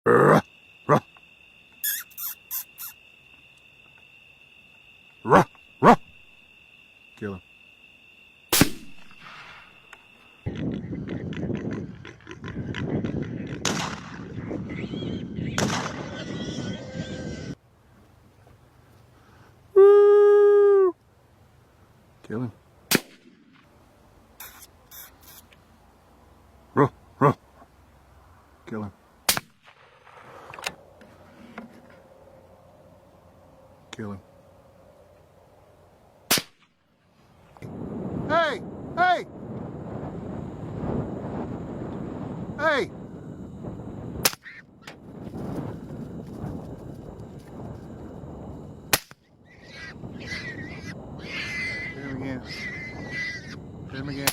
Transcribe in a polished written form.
Ruh, ruh. Ruh, ruh. Kill him. Woo. Kill him. Ruh, ruh. Kill him. Kill him. Hey! Hey! Hey! Hit him again. Hit him again.